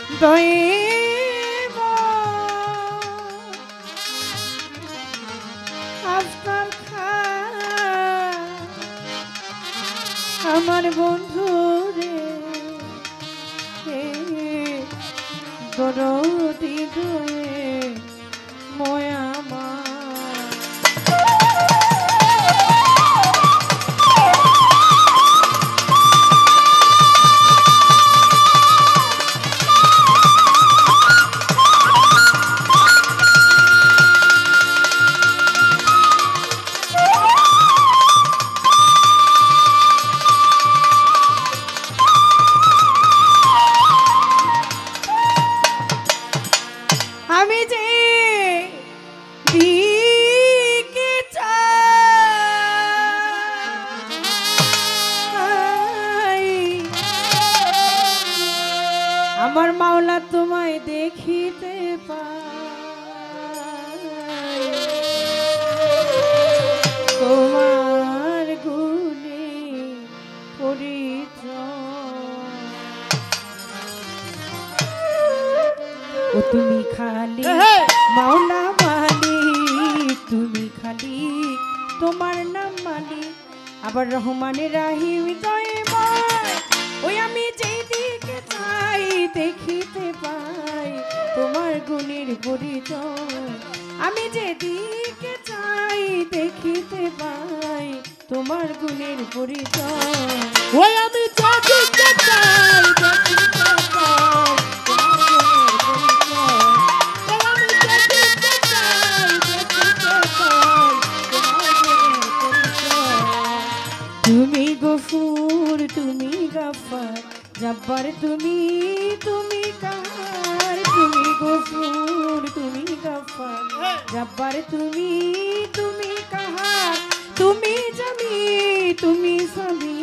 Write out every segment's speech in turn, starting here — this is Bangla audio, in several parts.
দইব আফতার খান আমার বন্ধু রে দরদি দয়ে ময়া আমি যে দিকে চাই আমার মাওলা তোমায় দেখিতে পাই তোমার গুণে পরিচয় ও তুমি খালি মাওলা মালিক তুমি খালি তোমার নাম মালিক আবার রহমানের রাহিম দয়াময় ওই আমি যেই দিকে চাই দেখিতে পাই তোমার গুণের পরিচয় আমি যেদিকে চাই দেখিতে পাই তোমার গুণের পরিচয় ওই আমি যেদিকে চাই দেখিতে পাই তুমি গফুর তুমি গাফার জব্বার তুমি তুমি কাহার তুমি গফুর তুমি গাফার জব্বার তুমি তুমি কাহার তুমি জামি তুমি সামি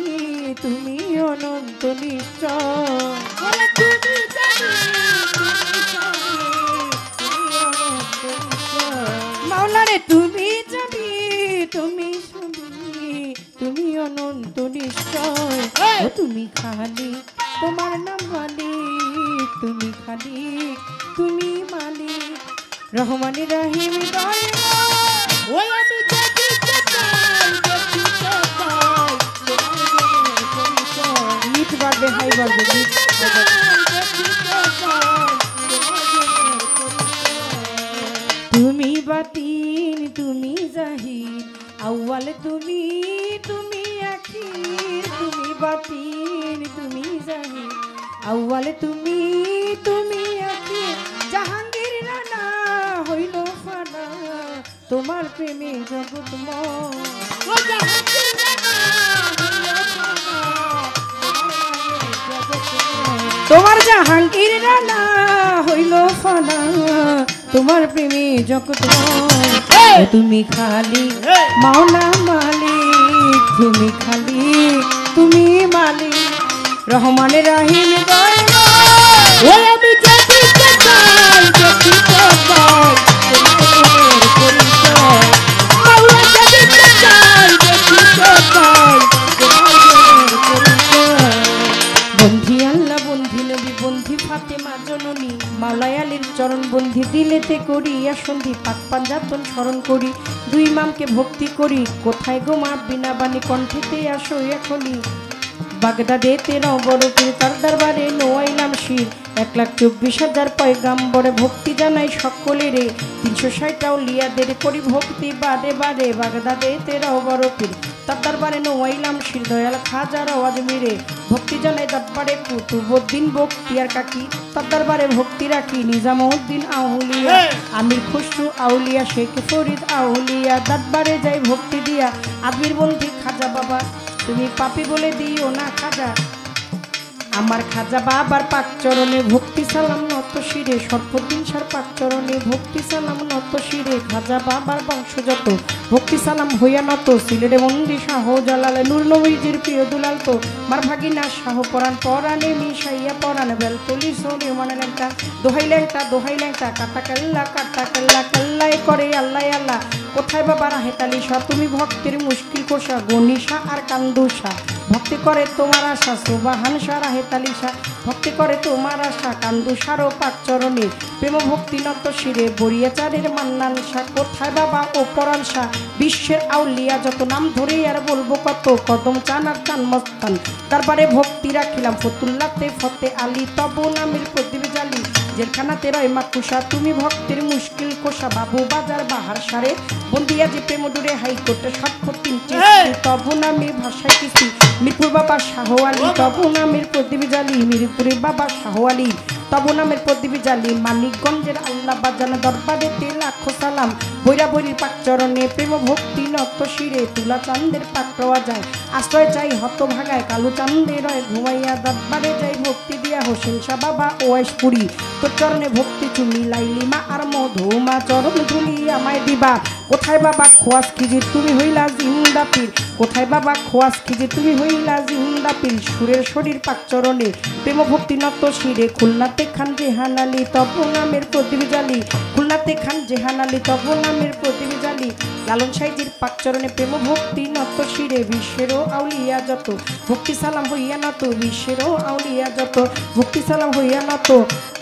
তুমি অনন্ত নিশ্চয় তুমি জামি তুমি সামি তুমি অনন্ত নিশ্চয় মাওলা রে তুমি জামি তুমি তুমি অনন্ত নিশ্চয় ও তুমি খালি তোমার নাম মালিক তুমি খালি তুমি মালিক রহমানির রহিম দয়াময় ওই আমি দেখিতে চাই গীত বাজবে হাই বাজবে গীত তুমি বাতিন তুমি জাহির আউয়াল তুমি তুমি আখির তুমি বাতিন তুমি জাহির আউয়াল তুমি তুমি আখির জাহাঙ্গীর রানা হইল ফানা তোমার প্রেমে জগৎময় ও জাহাঙ্গীর রানা হইল ফানা তোমার জাহাঙ্গীর রানা হইল ফানা তোমার প্রেমে জগৎময় তুমি খালি মাওলা মালিক তুমি খালি তুমি মালিক রহমানের রহিম দয়াময় ওই আমি যেদিকে চাই দেখিতে পাই তোমার পরিচয় মাওলা যেদিকে চাই দেখিতে পাই তোমার পরিচয় বন্ধি আল্লাহ বন্ধি নবী বন্ধি ফাতেমা জননী মাওলায় আলীর চরণ বন্ধি দিলেতে করি সন্ধি পাক পাঞ্জাতন স্মরণ করি দুই ইমামকে ভক্তি করি কোথায় গো মা বিনা বাণী কণ্ঠেতে আসো এখনই বাগদাদে তেরা বড়পীর তার দরবারে নোয়াইলাম শির 1,24,000 পয়গাম্বরে ভক্তি জানাই সকলের 360 আউলিয়াদের করি ভক্তি বারে বারে বাগদাদে তেরা বড়পীর তার দরবারে নোয়াইলাম শির দয়াল খাজার আজমিরে ভক্তি জানাই দরবারে কুতুবউদ্দিন বখতিয়ার কাকি তার দরবারে ভক্তি রাখি নিজামউদ্দিন আউলিয়া আমির খুসরু আউলিয়া শেখ ফরিদ আউলিয়া দরবারে যাই ভক্তি দিয়া আজমির বন্ধু খাজা বাবা তুমি পাপি বলে দিও না খাজা আমার খাজা বাবার পাক চরণে ভক্তি সালাম নত শিরে সর্বদিন সার পাক চরণে ভক্তি সালাম নত শিরে খাজা বাবার বংশজাত ভক্তি সালাম হইয়া নত সিলেটে বন্দি শাহ জালালে নূর নবীজির প্রিয় দুলাল তো মার ভাগিনা শাহ পরাণ পরাণে মিশাইয়া পরাণ বেলতলি সোনে মানে লেংটা দোহাই লেংটা কাটা কেল্লা কেল্লায় করে আল্লাহ আল্লাহ কোথায় বাবা রাহেতালি শাহ তুমি ভক্তের মুশকিল কোষা গনিশা আর কান্দুষা ভক্তি করে তোমার আশা সুবাহান শাহ রাহেতালি শাহ ভক্তি করে তোমার আশা কান্দু সারো পাক চরণে প্রেম ভক্তি নত শিরে বরিয়াচারের মান্নান শাহ কোথায় বাবা ও পরাণ শাহ বিশ্বের আউলিয়া যত নাম ধরে আর বলবো কত কদম চান আর চান মস্তান তারপরে ভক্তি রাখিলাম ফতুল্লাতে ফতে আলী তব নামের প্রদীপ জালি জেলখানাতে রয় মাকুসা তুমি ভক্তের মুশকিল কোষা বাবু বাজার বাহার সারে বন্দিয়া যে প্রেম ডুরে হাইকোর্টে সাক্ষ্য তিনটি তব নামে ভাষায় কিছু মিরপুর বাবা শাহ আলী তব নামের প্রদীপ জালি মিরপুরের বাবা শাহ আলী তব নামের প্রদীপ জালি মানিকগঞ্জের আল্লাহ বাজানা দরবারে লাখো সালাম বৈরা বৈরির পাক চরণে প্রেম ভক্তি নত শিরে তুলা চান্দের পাক পাওয়া যায় আশ্রয় চাই হত ভাগায় কালু চান্দের রয় ঘুমাইয়া দরবারে যাই ভক্তি দিয়া হোসেন শাহ বাবা ওয়াইশপুরি তোর চরণে ভক্তি চুমি লাইলিমা আর মধুমা চরণ ধুলি আমায় দিবা কোথায় বাবা খোয়াস খিজির তুমি হইলা জিন্দা পীর কোথায় বাবা খোয়াস খিজির তুমি হইলা জিন্দা পীর সুরের শরীর পাক চরণে প্রেম ভক্তি নত শিরে খুলনাতে খান জেহান আলী তব নামের প্রদীপ জালি খুলনাতে খান জেহান আলী তব নামের প্রদীপ জালি লালন সাইজির পাক চরণে প্রেম ভক্তি নত শিরে বিশ্বেরও আউলিয়া যত ভক্তি সালাম হইয়া নত বিশ্বেরও আউলিয়া যত ভক্তি সালাম হইয়া নত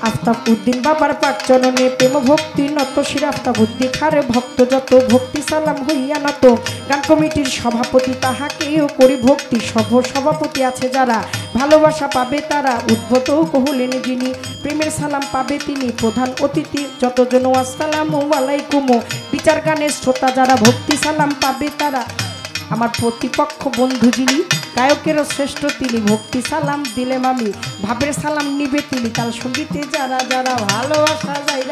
আফতাব উদ্দিন বাবার পাক চরণে প্রেম ভক্তি নত শিরে আফতাব উদ্দিন খারে ভক্ত যত ভক্তি সালাম হইয়া নত গান কমিটির সভাপতি তাহাকেও করি ভক্তি সভাপতি আছে যারা ভালোবাসা পাবে তারা উদ্ভূত কহলেন যিনি প্রেমের সালাম পাবে তিনি প্রধান অতিথি যতজন আসসালামু আলাইকুম বিচার গানের শ্রোতা যারা ভক্তি সালাম পাবে তারা আমার প্রতিপক্ষ বন্ধু যিনি গায়কেরও শ্রেষ্ঠ তিনি ভক্তি সালাম দিলে মামি ভাবের সালাম নিবে তিনি তাল সঙ্গীতে যারা যারা ভালোবাসা যায়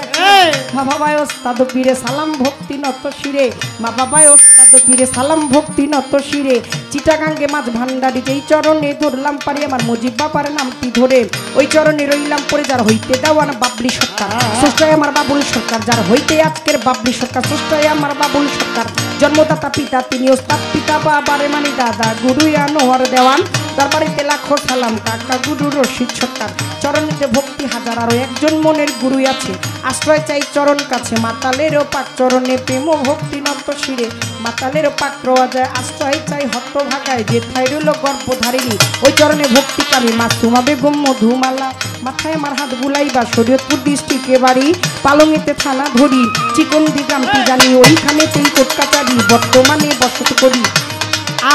মা বাবায় ওস্তাদ পীরে সালাম ভক্তি নত শিরে মা বাবায় ওস্তাদ পীরে সালাম ভক্তি নত শিরে চিটাগাঙ্গে মাছ ভান্ডারি যেই চরণে ধরলাম পারি আমার মুজিব বাবার নামটি ধরে ওই চরণে রইলাম পরে যার হইতে দেওয়ান বাবলি সরকার স্রষ্টায় আমার বাবুল সরকার যার হইতে আজকের বাবলি সরকার স্রষ্টায় আমার বাবুল সরকার জন্মদাতা পিতা তিনি ওস্তাদ পিতা বাবারে মানি দাদা গুরু আনোয়ার দেওয়ান তার বাড়িতে লাখো সালাম কাকা গুরু রশিদ সরকার চরণেতে ভক্তি হাজার আরো একজন মনের গুরু আছে আশ্রয় চাই চরণ কাছে মাতালেরও পাক চরণে প্রেম ভক্তি নত শিরে মাতালেরও পাক রওয়া যায় আশ্রয় চাই হত ভাগায় যে ঠাই রইল গর্ভধারিণী ওই চরণে ভক্তি পারি মাসুমা বেগম মধুমালা মাথায় আমার হাত বুলাইবা শরীয়তপুর ডিস্ট্রিক্টে বাড়ি পালঙেতে থানা ধরি চিকনদি গ্রামটি জানি ওইখানেতেই কোর্ট কাচারি বর্তমানে বসত করি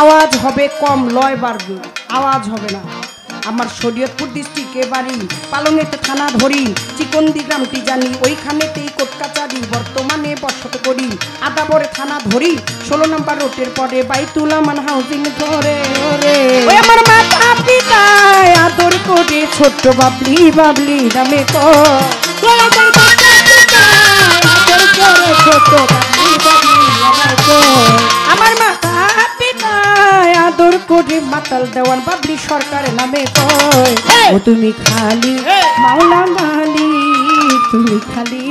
আওয়াজ হবে কম লয় বাড়বে আওয়াজ হবে না আমার শরীয়তপুর ডিস্ট্রিক্টে বাড়ি পালঙেতে থানা ধরি চিকনদি গ্রামটি জানি ওইখানেতেই কোর্ট কাচারি বর্তমানে বসত করি আদাবরে থানা ধরি 16 নম্বর রোডের পরে বাইতুল আমান হাউজিং ধরে ওরে আমার মাতা পিতায় আদর করে ছোট্ট বাবলি বাবলি নামে আমার মাতা পিতায় আদর করে মাতাল দেওয়ান বাবলি সরকারের নামে কয় ও তুমি খালি মাওলা মালিক তুমি খালি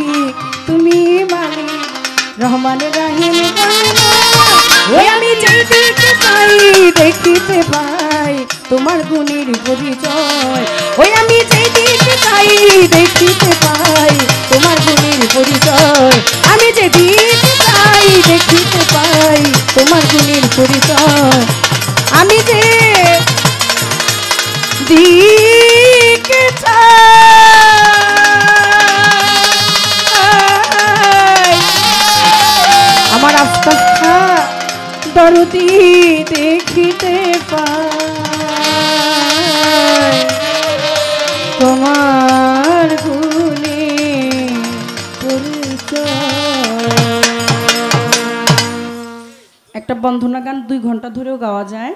তুমি মালিক রহমান রাহিম ওই আমি যেই দেখতে পাই দেখিতে পাই তোমার গুণের পরিচয় ওই আমি যেই দেখতে পাই দেখিতে পাই তোমার গুণের পরিচয় আমি যে দেখতে পাই দেখিতে পাই তোমার গুণের পরিচয় আমি যে দিকে আমার আস্তা দরদি দেখিতে পাই তোমার গুণে পরিচয়। একটা বন্দনা গান 2 ঘন্টা ধরেও গাওয়া যায়।